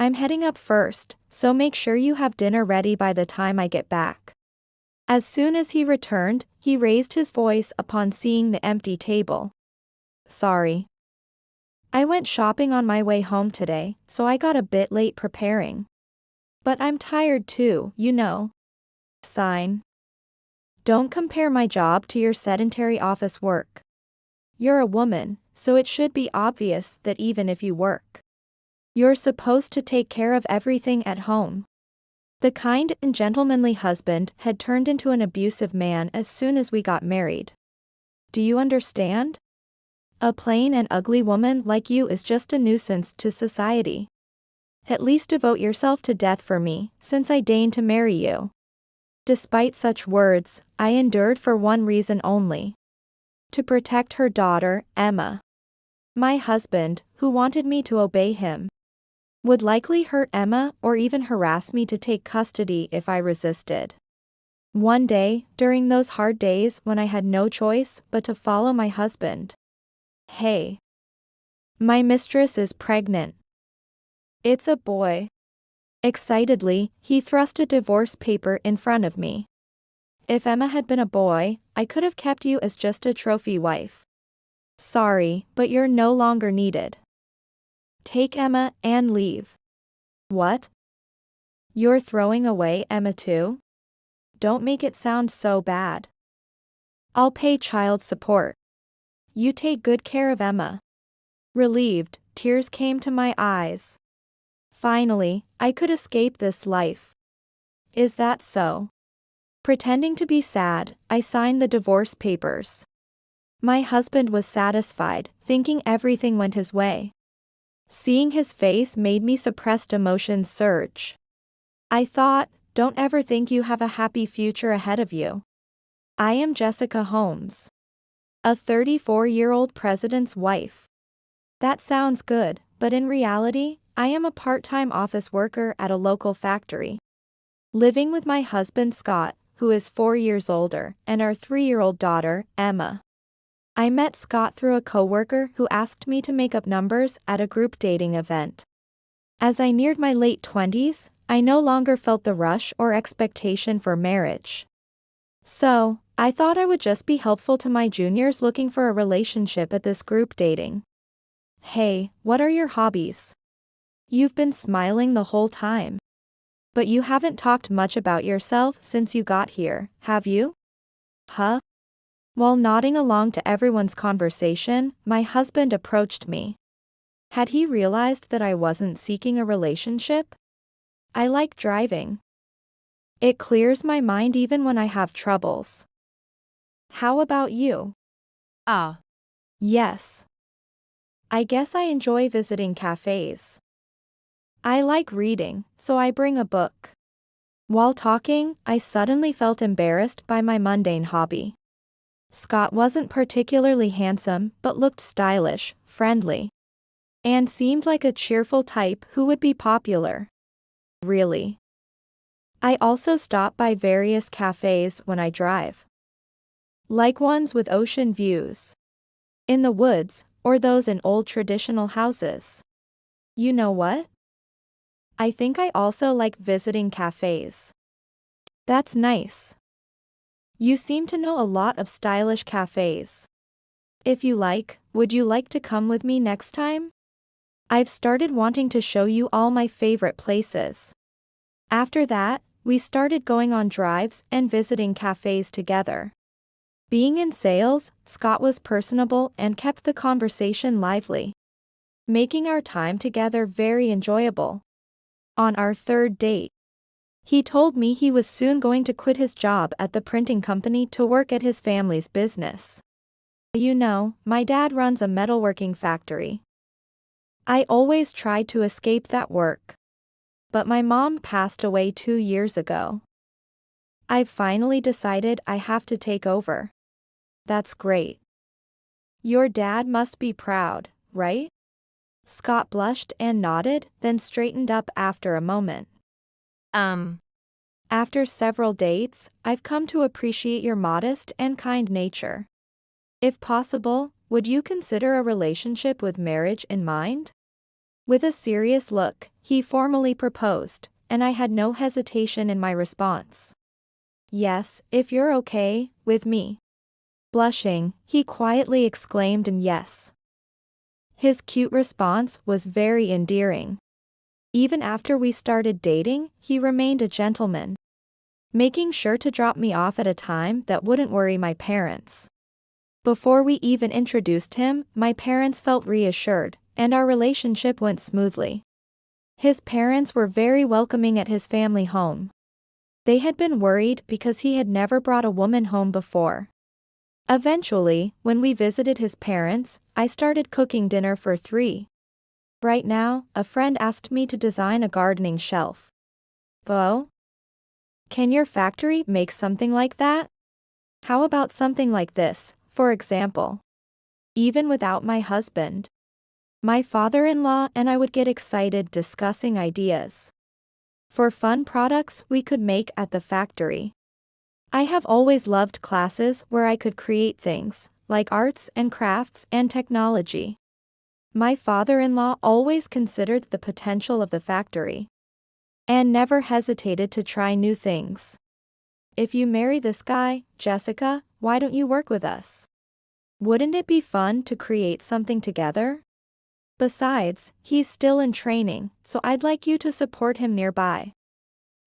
I'm heading up first, so make sure you have dinner ready by the time I get back. As soon as he returned, he raised his voice upon seeing the empty table. Sorry. I went shopping on my way home today, so I got a bit late preparing. But I'm tired too, you know. Sign. Don't compare my job to your sedentary office work. You're a woman, so it should be obvious that even if you work, you're supposed to take care of everything at home. The kind and gentlemanly husband had turned into an abusive man as soon as we got married. Do you understand? A plain and ugly woman like you is just a nuisance to society. At least devote yourself to death for me, since I deigned to marry you. Despite such words, I endured for one reason only. To protect her daughter, Emma. My husband, who wanted me to obey him, would likely hurt Emma or even harass me to take custody if I resisted. One day, during those hard days when I had no choice but to follow my husband. Hey. My mistress is pregnant. It's a boy. Excitedly, he thrust a divorce paper in front of me. If Emma had been a boy, I could have kept you as just a trophy wife. Sorry, but you're no longer needed. Take Emma and leave. What? You're throwing away Emma too? Don't make it sound so bad. I'll pay child support. You take good care of Emma. Relieved, tears came to my eyes. Finally, I could escape this life. Is that so? Pretending to be sad, I signed the divorce papers. My husband was satisfied, thinking everything went his way. Seeing his face made me suppressed emotions surge. I thought, don't ever think you have a happy future ahead of you. I am Jessica Holmes, a 34-year-old president's wife. That sounds good, but in reality, I am a part-time office worker at a local factory. Living with my husband Scott, who is 4 years older, and our 3-year-old daughter, Emma. I met Scott through a coworker who asked me to make up numbers at a group dating event. As I neared my late 20s, I no longer felt the rush or expectation for marriage. So, I thought I would just be helpful to my juniors looking for a relationship at this group dating. Hey, what are your hobbies? You've been smiling the whole time. But you haven't talked much about yourself since you got here, have you? Huh? While nodding along to everyone's conversation, my husband approached me. Had he realized that I wasn't seeking a relationship? I like driving. It clears my mind even when I have troubles. How about you? Yes. I guess I enjoy visiting cafes. I like reading, so I bring a book. While talking, I suddenly felt embarrassed by my mundane hobby. Scott wasn't particularly handsome but looked stylish, friendly, and seemed like a cheerful type who would be popular. Really. I also stop by various cafes when I drive. Like ones with ocean views. In the woods, or those in old traditional houses. You know what? I think I also like visiting cafes. That's nice. You seem to know a lot of stylish cafes. If you like, would you like to come with me next time? I've started wanting to show you all my favorite places. After that, we started going on drives and visiting cafes together. Being in sales, Scott was personable and kept the conversation lively, making our time together very enjoyable. On our third date, he told me he was soon going to quit his job at the printing company to work at his family's business. You know, my dad runs a metalworking factory. I always tried to escape that work. But my mom passed away 2 years ago. I've finally decided I have to take over. That's great. Your dad must be proud, right? Scott blushed and nodded, then straightened up after a moment. After several dates, I've come to appreciate your modest and kind nature. If possible, would you consider a relationship with marriage in mind? With a serious look, he formally proposed, and I had no hesitation in my response. Yes, if you're okay with me. Blushing, he quietly exclaimed and yes. His cute response was very endearing. Even after we started dating, he remained a gentleman, making sure to drop me off at a time that wouldn't worry my parents. Before we even introduced him, my parents felt reassured, and our relationship went smoothly. His parents were very welcoming at his family home. They had been worried because he had never brought a woman home before. Eventually, when we visited his parents, I started cooking dinner for 3. Right now, a friend asked me to design a gardening shelf. Oh? Can your factory make something like that? How about something like this, for example? Even without my husband, my father-in-law and I would get excited discussing ideas for fun products we could make at the factory. I have always loved classes where I could create things, like arts and crafts and technology. My father-in-law always considered the potential of the factory and never hesitated to try new things. If you marry this guy, Jessica, why don't you work with us? Wouldn't it be fun to create something together? Besides, he's still in training, so I'd like you to support him nearby.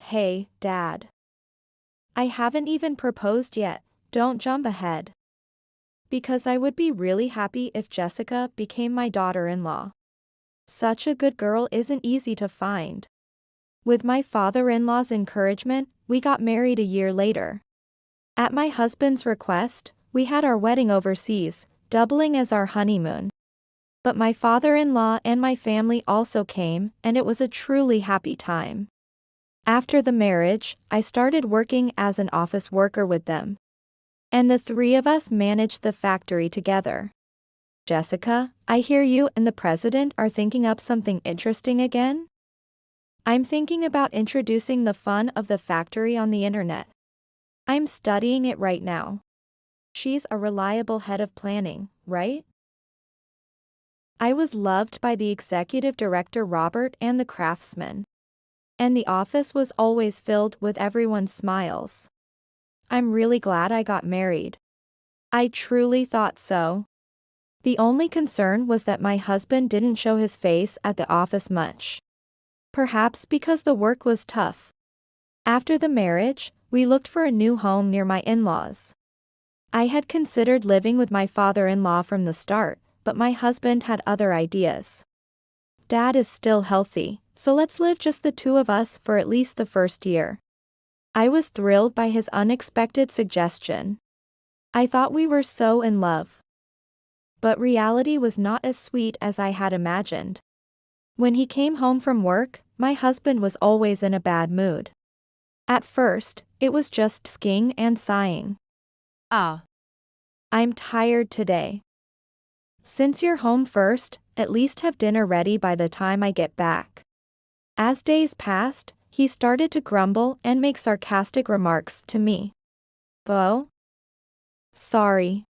Hey, Dad. I haven't even proposed yet, don't jump ahead. Because I would be really happy if Jessica became my daughter-in-law. Such a good girl isn't easy to find. With my father-in-law's encouragement, we got married a year later. At my husband's request, we had our wedding overseas, doubling as our honeymoon. But my father-in-law and my family also came, and it was a truly happy time. After the marriage, I started working as an office worker with them. And the 3 of us managed the factory together. Jessica, I hear you and the president are thinking up something interesting again? I'm thinking about introducing the fun of the factory on the internet. I'm studying it right now. She's a reliable head of planning, right? I was loved by the executive director Robert and the craftsmen. And the office was always filled with everyone's smiles. I'm really glad I got married. I truly thought so. The only concern was that my husband didn't show his face at the office much. Perhaps because the work was tough. After the marriage, we looked for a new home near my in-laws. I had considered living with my father-in-law from the start, but my husband had other ideas. Dad is still healthy, so let's live just the 2 of us for at least the first year. I was thrilled by his unexpected suggestion. I thought we were so in love. But reality was not as sweet as I had imagined. When he came home from work, my husband was always in a bad mood. At first, it was just skiing and sighing. I'm tired today. Since you're home first, at least have dinner ready by the time I get back. As days passed, he started to grumble and make sarcastic remarks to me. Oh? Sorry.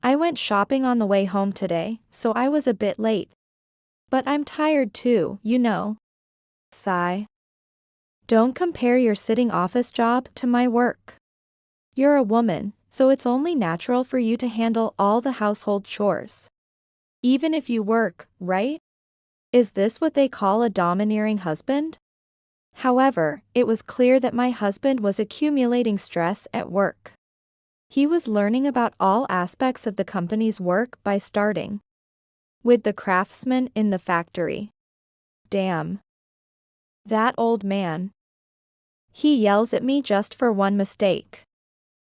I went shopping on the way home today, so I was a bit late. But I'm tired too, you know. Sigh. Don't compare your sitting office job to my work. You're a woman, so it's only natural for you to handle all the household chores. Even if you work, right? Is this what they call a domineering husband? However, it was clear that my husband was accumulating stress at work. He was learning about all aspects of the company's work by starting with the craftsmen in the factory. Damn. That old man. He yells at me just for one mistake.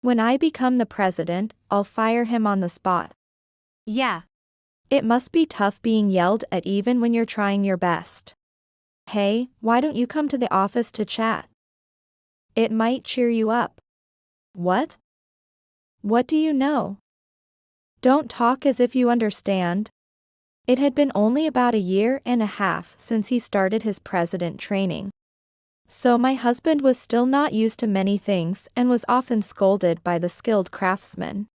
When I become the president, I'll fire him on the spot. Yeah. It must be tough being yelled at even when you're trying your best. Hey, why don't you come to the office to chat? It might cheer you up. What? What do you know? Don't talk as if you understand. It had been only about 1.5 years since he started his president training. So my husband was still not used to many things and was often scolded by the skilled craftsmen.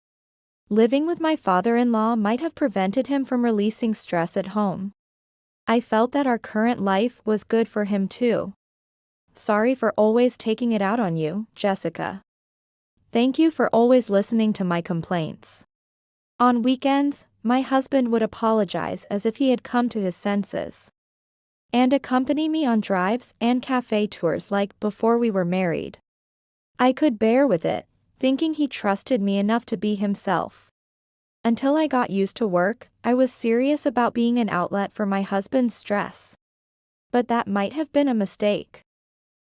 Living with my father-in-law might have prevented him from releasing stress at home. I felt that our current life was good for him too. Sorry for always taking it out on you, Jessica. Thank you for always listening to my complaints. On weekends, my husband would apologize as if he had come to his senses. And accompany me on drives and cafe tours like before we were married. I could bear with it, thinking he trusted me enough to be himself. Until I got used to work, I was serious about being an outlet for my husband's stress. But that might have been a mistake.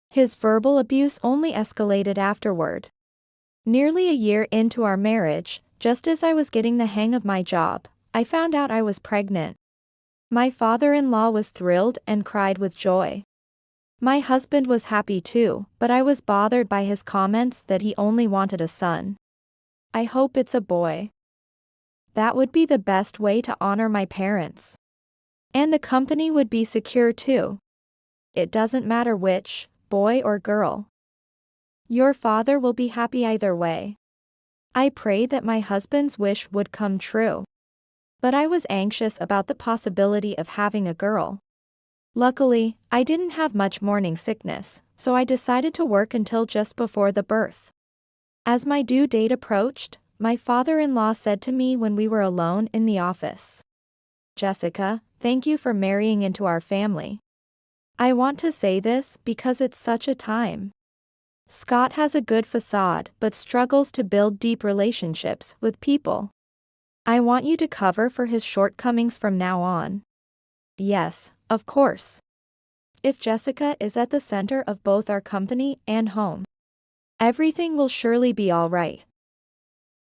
His verbal abuse only escalated afterward. Nearly a year into our marriage, just as I was getting the hang of my job, I found out I was pregnant. My father-in-law was thrilled and cried with joy. My husband was happy too, but I was bothered by his comments that he only wanted a son. I hope it's a boy. That would be the best way to honor my parents. And the company would be secure too. It doesn't matter which, boy or girl. Your father will be happy either way. I prayed that my husband's wish would come true. But I was anxious about the possibility of having a girl. Luckily, I didn't have much morning sickness, so I decided to work until just before the birth. As my due date approached, my father-in-law said to me when we were alone in the office, "Jessica, thank you for marrying into our family. I want to say this because it's such a time. Scott has a good facade but struggles to build deep relationships with people. I want you to cover for his shortcomings from now on." Yes, of course. If Jessica is at the center of both our company and home, everything will surely be all right.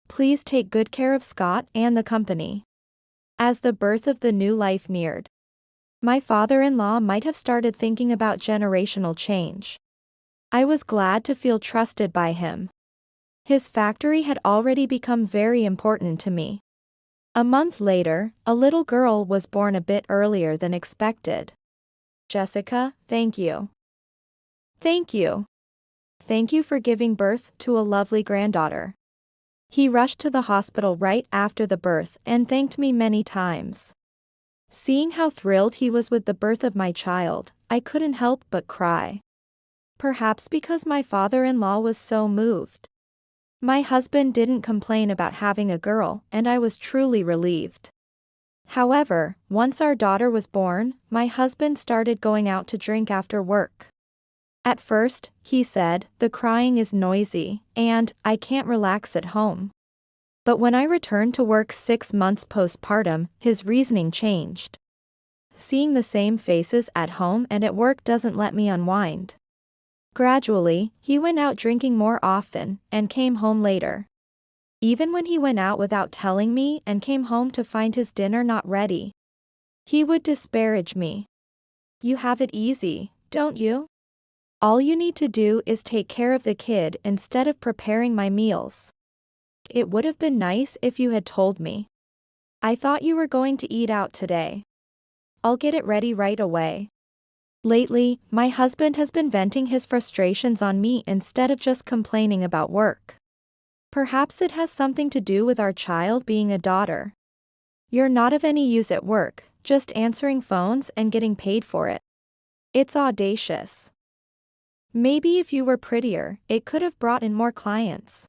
Please take good care of Scott and the company. As the birth of the new life neared, my father-in-law might have started thinking about generational change. I was glad to feel trusted by him. His factory had already become very important to me. A month later, a little girl was born a bit earlier than expected. Jessica, thank you. Thank you. Thank you for giving birth to a lovely granddaughter. He rushed to the hospital right after the birth and thanked me many times. Seeing how thrilled he was with the birth of my child, I couldn't help but cry. Perhaps because my father-in-law was so moved. My husband didn't complain about having a girl, and I was truly relieved. However, once our daughter was born, my husband started going out to drink after work. At first, he said, "The crying is noisy, and I can't relax at home." But when I returned to work 6 months postpartum, his reasoning changed. Seeing the same faces at home and at work doesn't let me unwind. Gradually, he went out drinking more often, and came home later. Even when he went out without telling me and came home to find his dinner not ready, he would disparage me. "You have it easy, don't you? All you need to do is take care of the kid instead of preparing my meals. It would have been nice if you had told me. I thought you were going to eat out today. I'll get it ready right away." Lately, my husband has been venting his frustrations on me instead of just complaining about work. Perhaps it has something to do with our child being a daughter. "You're not of any use at work, just answering phones and getting paid for it." It's audacious. Maybe if you were prettier, it could have brought in more clients.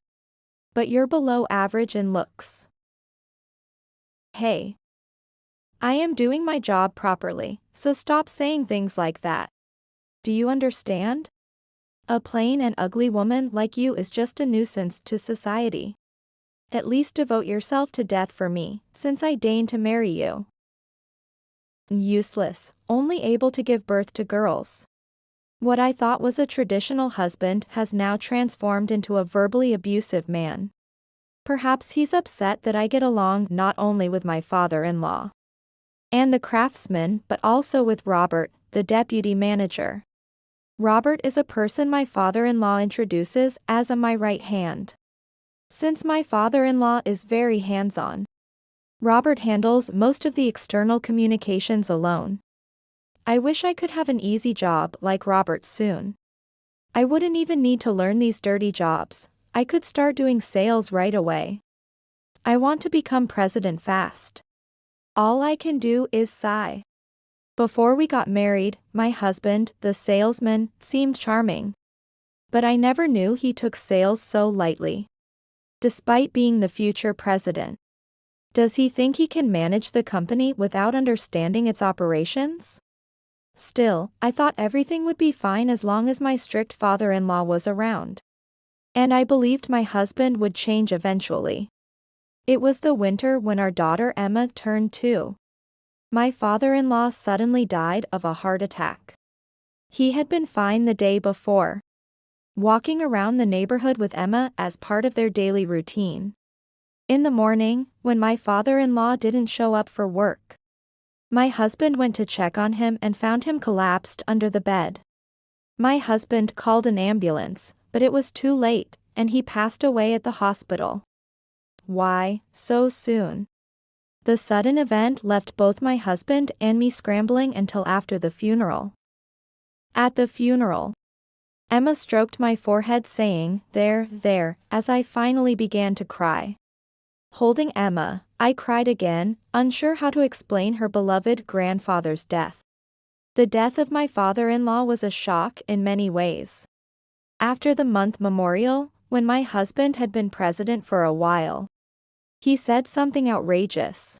But you're below average in looks. Hey. I am doing my job properly, so stop saying things like that. Do you understand? A plain and ugly woman like you is just a nuisance to society. At least devote yourself to death for me, since I deigned to marry you. Useless, only able to give birth to girls. What I thought was a traditional husband has now transformed into a verbally abusive man. Perhaps he's upset that I get along not only with my father-in-law and the craftsman but also with Robert, the deputy manager. Robert is a person my father-in-law introduces as my right hand. Since my father-in-law is very hands-on, Robert handles most of the external communications alone. I wish I could have an easy job like Robert soon. I wouldn't even need to learn these dirty jobs. I could start doing sales right away. I want to become president fast. All I can do is sigh. Before we got married, my husband, the salesman, seemed charming. But I never knew he took sales so lightly. Despite being the future president. Does he think he can manage the company without understanding its operations? Still, I thought everything would be fine as long as my strict father-in-law was around. And I believed my husband would change eventually. It was the winter when our daughter Emma turned 2. My father-in-law suddenly died of a heart attack. He had been fine the day before, walking around the neighborhood with Emma as part of their daily routine. In the morning, when my father-in-law didn't show up for work, my husband went to check on him and found him collapsed under the bed. My husband called an ambulance, but it was too late, and he passed away at the hospital. Why, so soon? The sudden event left both my husband and me scrambling until after the funeral. At the funeral, Emma stroked my forehead saying, there, as I finally began to cry. Holding Emma, I cried again, unsure how to explain her beloved grandfather's death. The death of my father-in-law was a shock in many ways. After the month memorial, when my husband had been president for a while, he said something outrageous.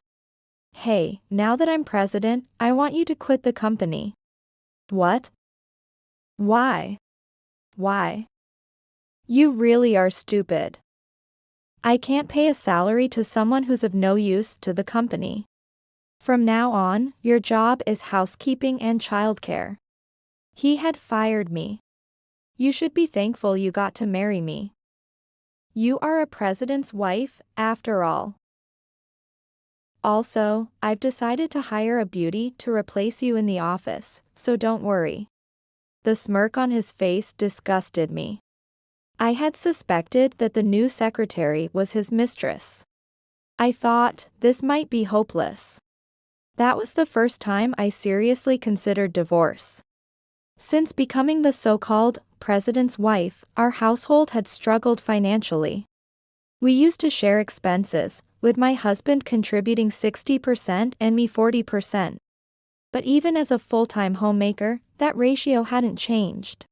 Hey, now that I'm president, I want you to quit the company. What? Why? Why? You really are stupid. I can't pay a salary to someone who's of no use to the company. From now on, your job is housekeeping and childcare. He had fired me. You should be thankful you got to marry me. You are a president's wife, after all. Also, I've decided to hire a beauty to replace you in the office, so don't worry. The smirk on his face disgusted me. I had suspected that the new secretary was his mistress. I thought, this might be hopeless. That was the first time I seriously considered divorce. Since becoming the so-called president's wife, our household had struggled financially. We used to share expenses, with my husband contributing 60% and me 40%. But even as a full-time homemaker, that ratio hadn't changed.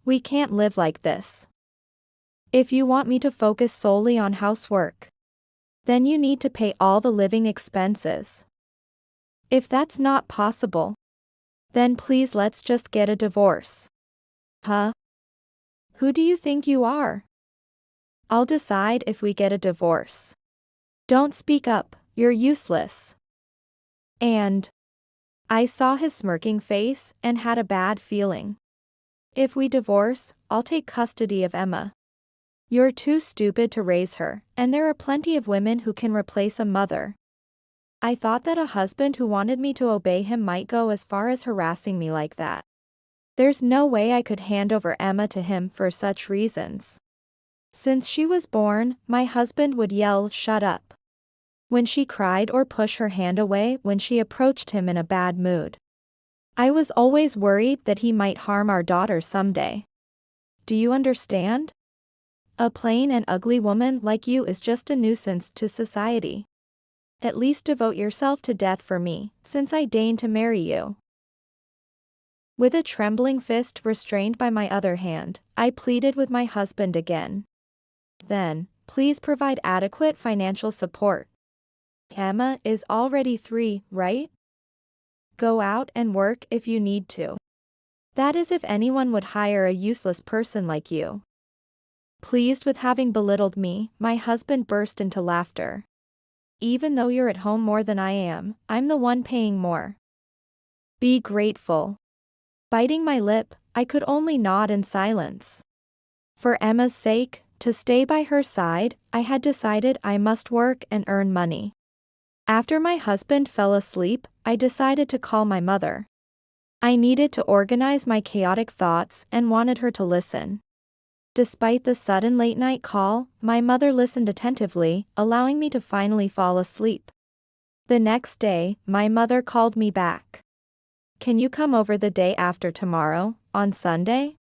We can't live like this. If you want me to focus solely on housework, then you need to pay all the living expenses. If that's not possible, then please let's just get a divorce. Huh? Who do you think you are? I'll decide if we get a divorce. Don't speak up, you're useless. And I saw his smirking face and had a bad feeling. If we divorce, I'll take custody of Emma. You're too stupid to raise her, and there are plenty of women who can replace a mother. I thought that a husband who wanted me to obey him might go as far as harassing me like that. There's no way I could hand over Emma to him for such reasons. Since she was born, my husband would yell, "Shut up," when she cried or push her hand away when she approached him in a bad mood. I was always worried that he might harm our daughter someday. Do you understand? A plain and ugly woman like you is just a nuisance to society. At least devote yourself to death for me, since I deign to marry you. With a trembling fist restrained by my other hand, I pleaded with my husband again. Then, please provide adequate financial support. Emma is already 3, right? Go out and work if you need to. That is if anyone would hire a useless person like you. Pleased with having belittled me, my husband burst into laughter. Even though you're at home more than I am, I'm the one paying more. Be grateful. Biting my lip, I could only nod in silence. For Emma's sake, to stay by her side, I had decided I must work and earn money. After my husband fell asleep, I decided to call my mother. I needed to organize my chaotic thoughts and wanted her to listen. Despite the sudden late-night call, my mother listened attentively, allowing me to finally fall asleep. The next day, my mother called me back. Can you come over the day after tomorrow, on Sunday?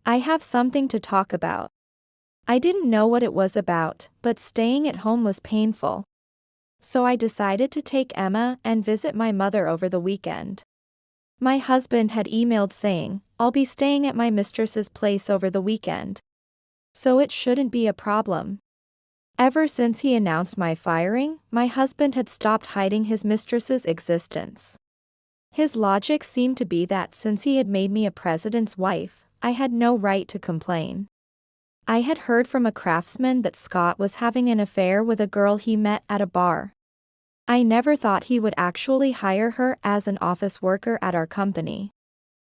I have something to talk about. I didn't know what it was about, but staying at home was painful. So I decided to take Emma and visit my mother over the weekend. My husband had emailed saying, "I'll be staying at my mistress's place over the weekend, so it shouldn't be a problem." Ever since he announced my firing, my husband had stopped hiding his mistress's existence. His logic seemed to be that since he had made me a president's wife, I had no right to complain. I had heard from a craftsman that Scott was having an affair with a girl he met at a bar. I never thought he would actually hire her as an office worker at our company.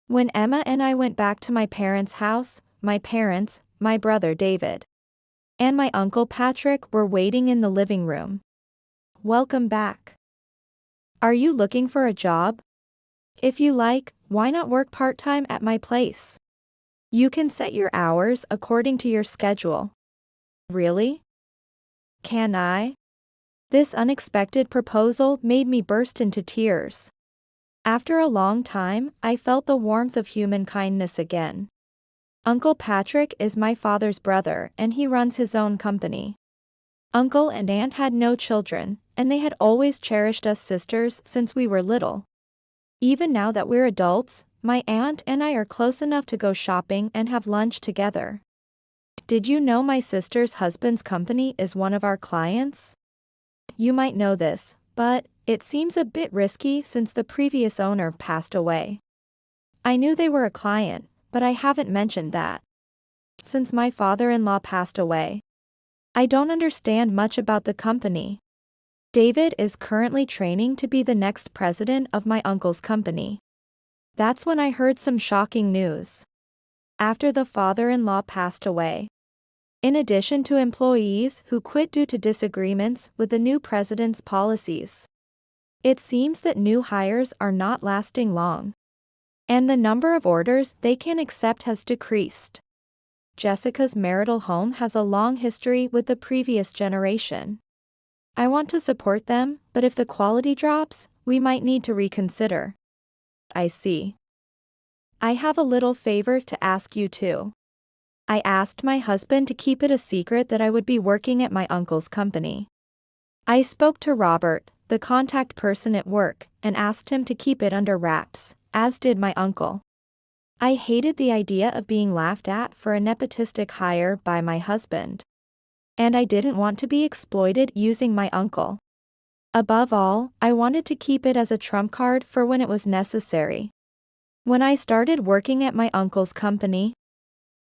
When Emma and I went back to my parents' house, my parents, my brother David, and my uncle Patrick were waiting in the living room. "Welcome back. Are you looking for a job? If you like, why not work part-time at my place? You can set your hours according to your schedule." "Really? Can I?" This unexpected proposal made me burst into tears. After a long time, I felt the warmth of human kindness again. Uncle Patrick is my father's brother and he runs his own company. Uncle and Aunt had no children, and they had always cherished us sisters since we were little. Even now that we're adults, my aunt and I are close enough to go shopping and have lunch together. Did you know my sister's husband's company is one of our clients? You might know this, but it seems a bit risky since the previous owner passed away. I knew they were a client, but I haven't mentioned that. Since my father-in-law passed away, I don't understand much about the company. David is currently training to be the next president of my uncle's company. That's when I heard some shocking news. After the father-in-law passed away, in addition to employees who quit due to disagreements with the new president's policies, it seems that new hires are not lasting long, and the number of orders they can accept has decreased. Jessica's marital home has a long history with the previous generation. I want to support them, but if the quality drops, we might need to reconsider. I see. I have a little favor to ask you too. I asked my husband to keep it a secret that I would be working at my uncle's company. I spoke to Robert, the contact person at work, and asked him to keep it under wraps, as did my uncle. I hated the idea of being laughed at for a nepotistic hire by my husband. And I didn't want to be exploited using my uncle. Above all, I wanted to keep it as a trump card for when it was necessary. When I started working at my uncle's company,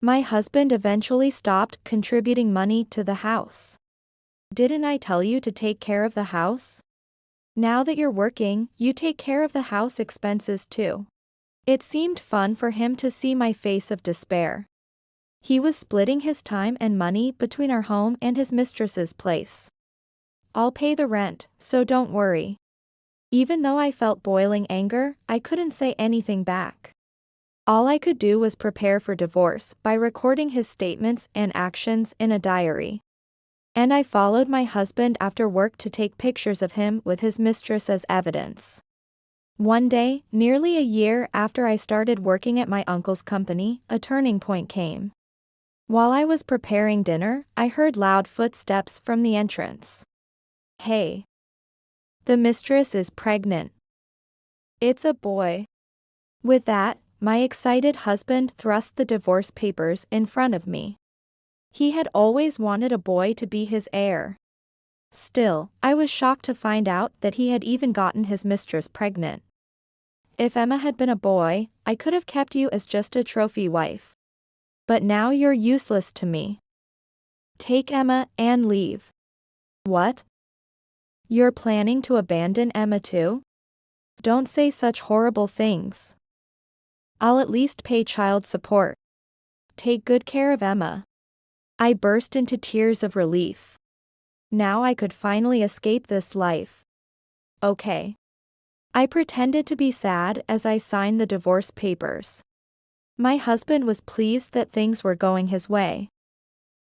my husband eventually stopped contributing money to the house. Didn't I tell you to take care of the house? Now that you're working, you take care of the house expenses too. It seemed fun for him to see my face of despair. He was splitting his time and money between our home and his mistress's place. "I'll pay the rent, so don't worry." Even though I felt boiling anger, I couldn't say anything back. All I could do was prepare for divorce by recording his statements and actions in a diary. And I followed my husband after work to take pictures of him with his mistress as evidence. One day, nearly a year after I started working at my uncle's company, a turning point came. While I was preparing dinner, I heard loud footsteps from the entrance. "Hey. The mistress is pregnant. It's a boy." With that, my excited husband thrust the divorce papers in front of me. He had always wanted a boy to be his heir. Still, I was shocked to find out that he had even gotten his mistress pregnant. "If Emma had been a boy, I could have kept you as just a trophy wife. But now you're useless to me. Take Emma and leave." "What? You're planning to abandon Emma too? Don't say such horrible things. I'll at least pay child support. Take good care of Emma." I burst into tears of relief. Now I could finally escape this life. "Okay." I pretended to be sad as I signed the divorce papers. My husband was pleased that things were going his way.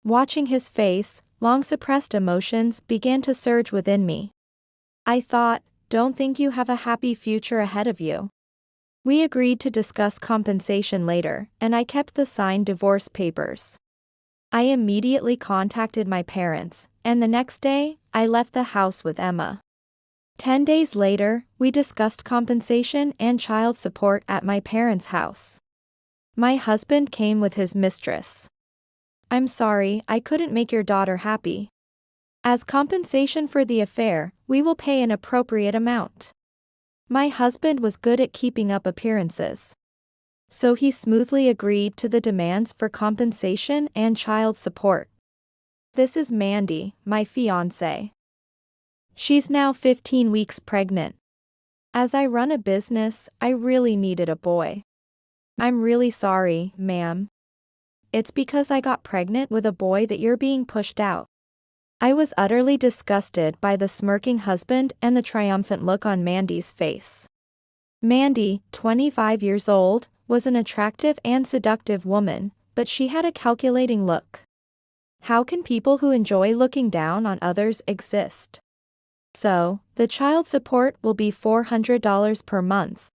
Watching his face, long-suppressed emotions began to surge within me. I thought, "Don't think you have a happy future ahead of you." We agreed to discuss compensation later, and I kept the signed divorce papers. I immediately contacted my parents, and the next day, I left the house with Emma. 10 days later, we discussed compensation and child support at my parents' house. My husband came with his mistress. I'm sorry, I couldn't make your daughter happy. As compensation for the affair, we will pay an appropriate amount. My husband was good at keeping up appearances. So he smoothly agreed to the demands for compensation and child support. This is Mandy, my fiancée. She's now 15 weeks pregnant. As I run a business, I really needed a boy. I'm really sorry, ma'am. It's because I got pregnant with a boy that you're being pushed out. I was utterly disgusted by the smirking husband and the triumphant look on Mandy's face. Mandy, 25 years old, was an attractive and seductive woman, but she had a calculating look. How can people who enjoy looking down on others exist? So, the child support will be $400 per month.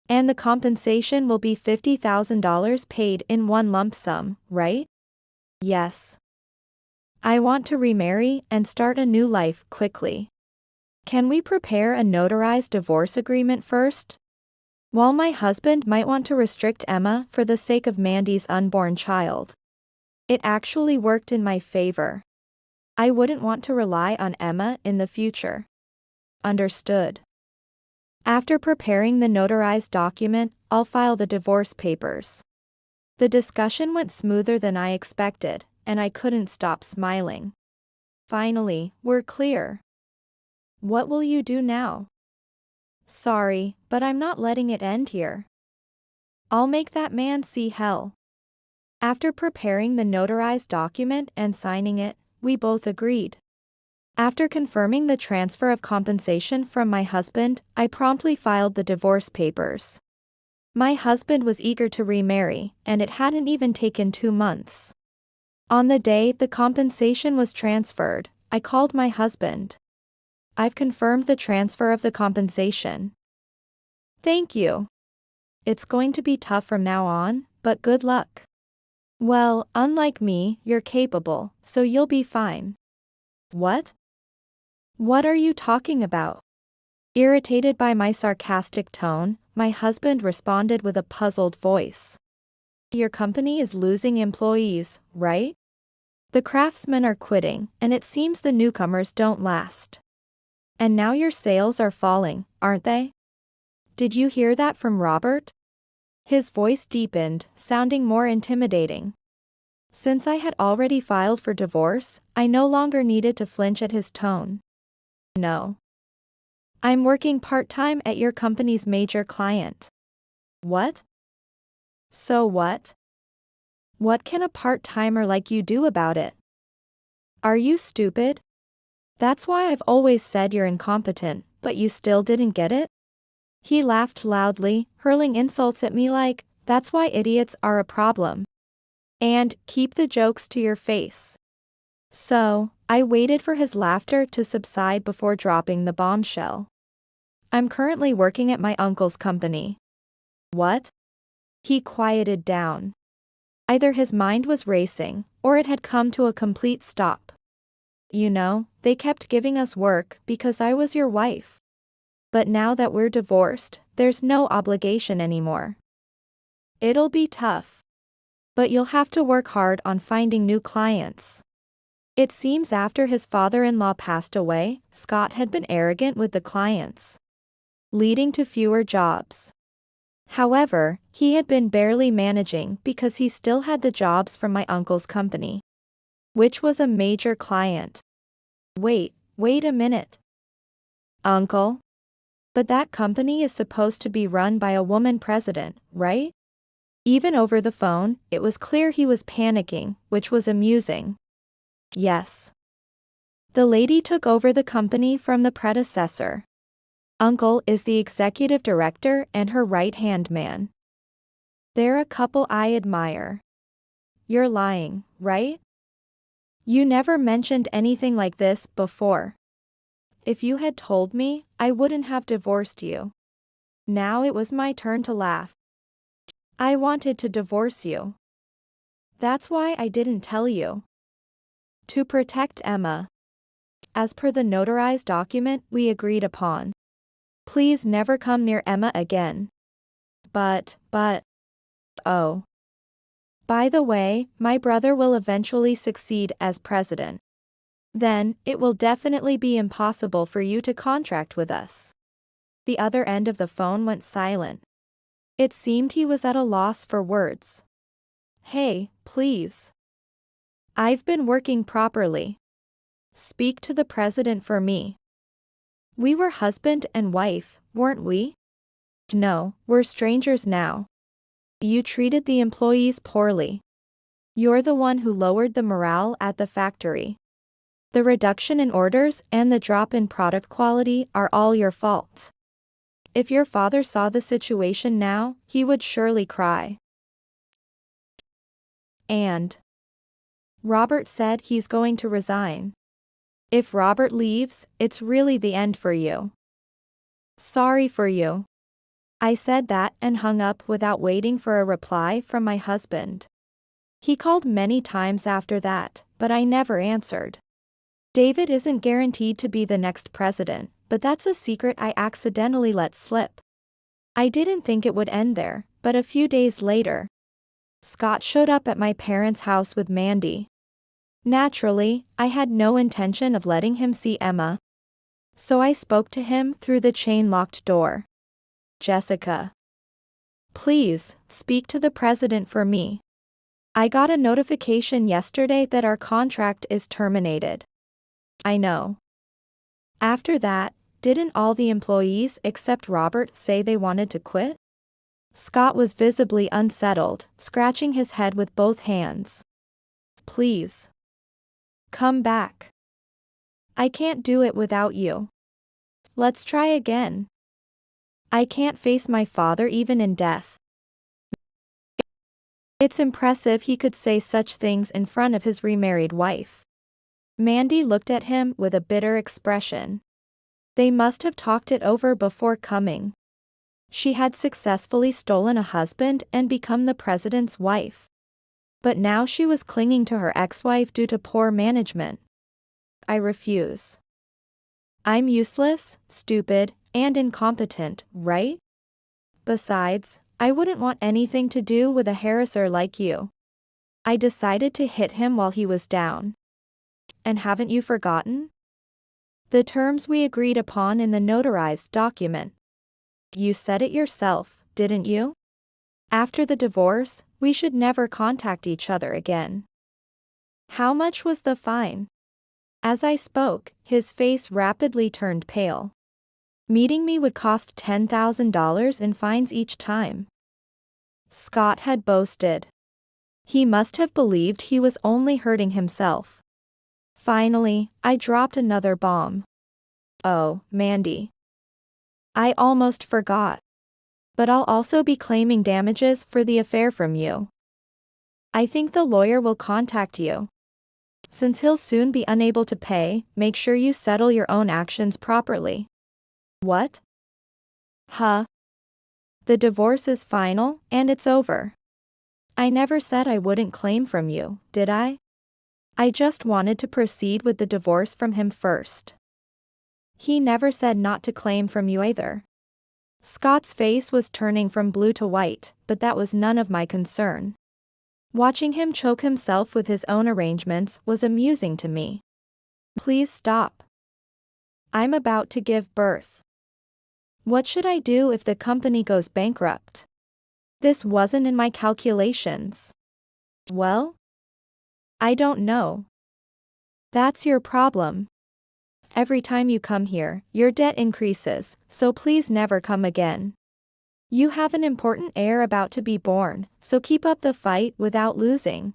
And the compensation will be $50,000 paid in one lump sum, right? Yes. I want to remarry and start a new life quickly. Can we prepare a notarized divorce agreement first? While my husband might want to restrict Emma for the sake of Mandy's unborn child, it actually worked in my favor. I wouldn't want to rely on Emma in the future. Understood. After preparing the notarized document, I'll file the divorce papers. The discussion went smoother than I expected, and I couldn't stop smiling. Finally, we're clear. What will you do now? Sorry, but I'm not letting it end here. I'll make that man see hell. After preparing the notarized document and signing it, we both agreed. After confirming the transfer of compensation from my husband, I promptly filed the divorce papers. My husband was eager to remarry, and it hadn't even taken 2 months. On the day the compensation was transferred, I called my husband. I've confirmed the transfer of the compensation. Thank you. It's going to be tough from now on, but good luck. Well, unlike me, you're capable, so you'll be fine. What? What are you talking about? Irritated by my sarcastic tone, my husband responded with a puzzled voice. Your company is losing employees, right? The craftsmen are quitting, and it seems the newcomers don't last. And now your sales are falling, aren't they? Did you hear that from Robert? His voice deepened, sounding more intimidating. Since I had already filed for divorce, I no longer needed to flinch at his tone. No. I'm working part-time at your company's major client. What? So what? What can a part-timer like you do about it? Are you stupid? That's why I've always said you're incompetent, but you still didn't get it? He laughed loudly, hurling insults at me like, that's why idiots are a problem. And, keep the jokes to your face. So, I waited for his laughter to subside before dropping the bombshell. I'm currently working at my uncle's company. What? He quieted down. Either his mind was racing, or it had come to a complete stop. You know, they kept giving us work because I was your wife. But now that we're divorced, there's no obligation anymore. It'll be tough. But you'll have to work hard on finding new clients. It seems after his father-in-law passed away, Scott had been arrogant with the clients, leading to fewer jobs. However, he had been barely managing because he still had the jobs from my uncle's company, which was a major client. Wait a minute. Uncle? But that company is supposed to be run by a woman president, right? Even over the phone, it was clear he was panicking, which was amusing. Yes. The lady took over the company from the predecessor. Uncle is the executive director and her right-hand man. They're a couple I admire. You're lying, right? You never mentioned anything like this before. If you had told me, I wouldn't have divorced you. Now it was my turn to laugh. I wanted to divorce you. That's why I didn't tell you. To protect Emma. as per the notarized document we agreed upon. Please never come near Emma again. But, oh. By the way, my brother will eventually succeed as president. Then, it will definitely be impossible for you to contract with us. The other end of the phone went silent. It seemed he was at a loss for words. Hey, please. I've been working properly. Speak to the president for me. We were husband and wife, weren't we? No, we're strangers now. You treated the employees poorly. You're the one who lowered the morale at the factory. The reduction in orders and the drop in product quality are all your fault. If your father saw the situation now, he would surely cry. And Robert said he's going to resign. If Robert leaves, it's really the end for you. Sorry for you. I said that and hung up without waiting for a reply from my husband. He called many times after that, but I never answered. David isn't guaranteed to be the next president, but that's a secret I accidentally let slip. I didn't think it would end there, but a few days later, Scott showed up at my parents' house with Mandy. Naturally, I had no intention of letting him see Emma. So I spoke to him through the chain-locked door. Jessica. Please, speak to the president for me. I got a notification yesterday that our contract is terminated. I know. After that, didn't all the employees except Robert say they wanted to quit? Scott was visibly unsettled, scratching his head with both hands. Please. Come back. I can't do it without you. Let's try again. I can't face my father even in death. It's impressive he could say such things in front of his remarried wife. Mandy looked at him with a bitter expression. They must have talked it over before coming. She had successfully stolen a husband and become the president's wife. But now she was clinging to her ex-wife due to poor management. I refuse. I'm useless, stupid, and incompetent, right? Besides, I wouldn't want anything to do with a harasser like you. I decided to hit him while he was down. And haven't you forgotten? The terms we agreed upon in the notarized document. You said it yourself, didn't you? After the divorce, we should never contact each other again. How much was the fine? As I spoke, his face rapidly turned pale. Meeting me would cost $10,000 in fines each time. Scott had boasted. He must have believed he was only hurting himself. Finally, I dropped another bomb. Oh, Mandy. I almost forgot. But I'll also be claiming damages for the affair from you. I think the lawyer will contact you. Since he'll soon be unable to pay, make sure you settle your own actions properly. What? Huh? The divorce is final, and it's over. I never said I wouldn't claim from you, did I? I just wanted to proceed with the divorce from him first. He never said not to claim from you either. Scott's face was turning from blue to white, but that was none of my concern. Watching him choke himself with his own arrangements was amusing to me. Please stop. I'm about to give birth. What should I do if the company goes bankrupt? This wasn't in my calculations. Well? I don't know. That's your problem. Every time you come here, your debt increases, so please never come again. You have an important heir about to be born, so keep up the fight without losing.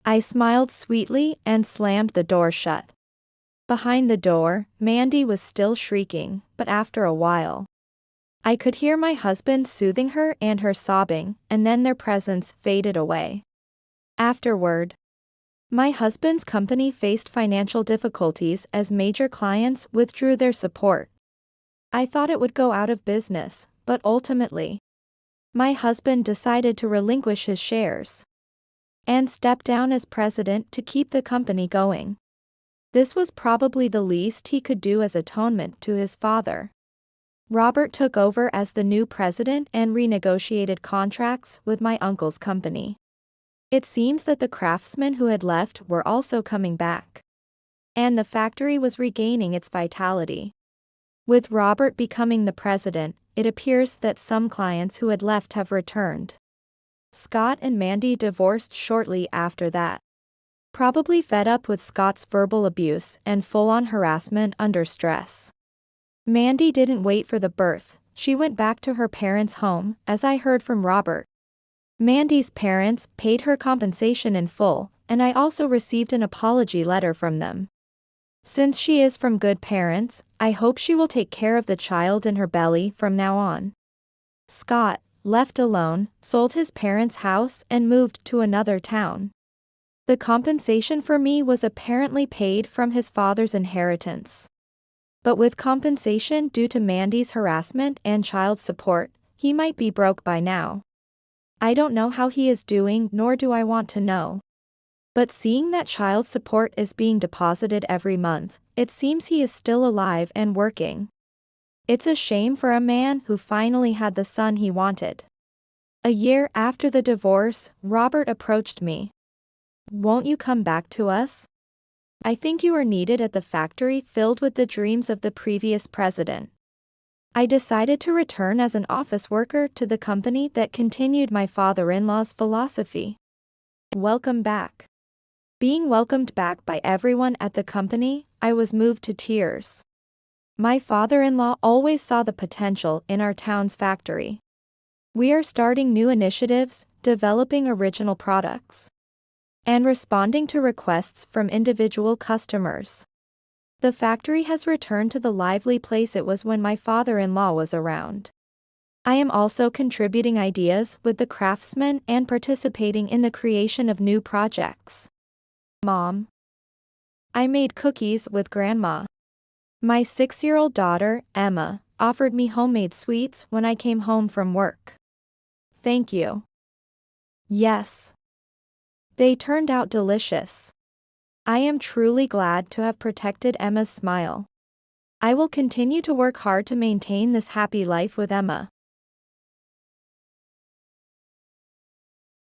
I smiled sweetly and slammed the door shut. Behind the door, Mandy was still shrieking, but after a while, I could hear my husband soothing her and her sobbing, and then their presence faded away. Afterward, my husband's company faced financial difficulties as major clients withdrew their support. I thought it would go out of business, but ultimately, my husband decided to relinquish his shares and step down as president to keep the company going. This was probably the least he could do as atonement to his father. Robert took over as the new president and renegotiated contracts with my uncle's company. It seems that the craftsmen who had left were also coming back. And the factory was regaining its vitality. With Robert becoming the president, it appears that some clients who had left have returned. Scott and Mandy divorced shortly after that. Probably fed up with Scott's verbal abuse and full-on harassment under stress. Mandy didn't wait for the birth, she went back to her parents' home, as I heard from Robert. Mandy's parents paid her compensation in full, and I also received an apology letter from them. Since she is from good parents, I hope she will take care of the child in her belly from now on. Scott, left alone, sold his parents' house and moved to another town. The compensation for me was apparently paid from his father's inheritance. But with compensation due to Mandy's harassment and child support, he might be broke by now. I don't know how he is doing, nor do I want to know. But seeing that child support is being deposited every month, it seems he is still alive and working. It's a shame for a man who finally had the son he wanted. A year after the divorce, Robert approached me. "Won't you come back to us? I think you are needed at the factory filled with the dreams of the previous president." I decided to return as an office worker to the company that continued my father-in-law's philosophy. Welcome back. Being welcomed back by everyone at the company, I was moved to tears. My father-in-law always saw the potential in our town's factory. We are starting new initiatives, developing original products, and responding to requests from individual customers. The factory has returned to the lively place it was when my father-in-law was around. I am also contributing ideas with the craftsmen and participating in the creation of new projects. Mom. I made cookies with Grandma. My 6-year-old daughter, Emma, offered me homemade sweets when I came home from work. Thank you. Yes. They turned out delicious. I am truly glad to have protected Emma's smile. I will continue to work hard to maintain this happy life with Emma.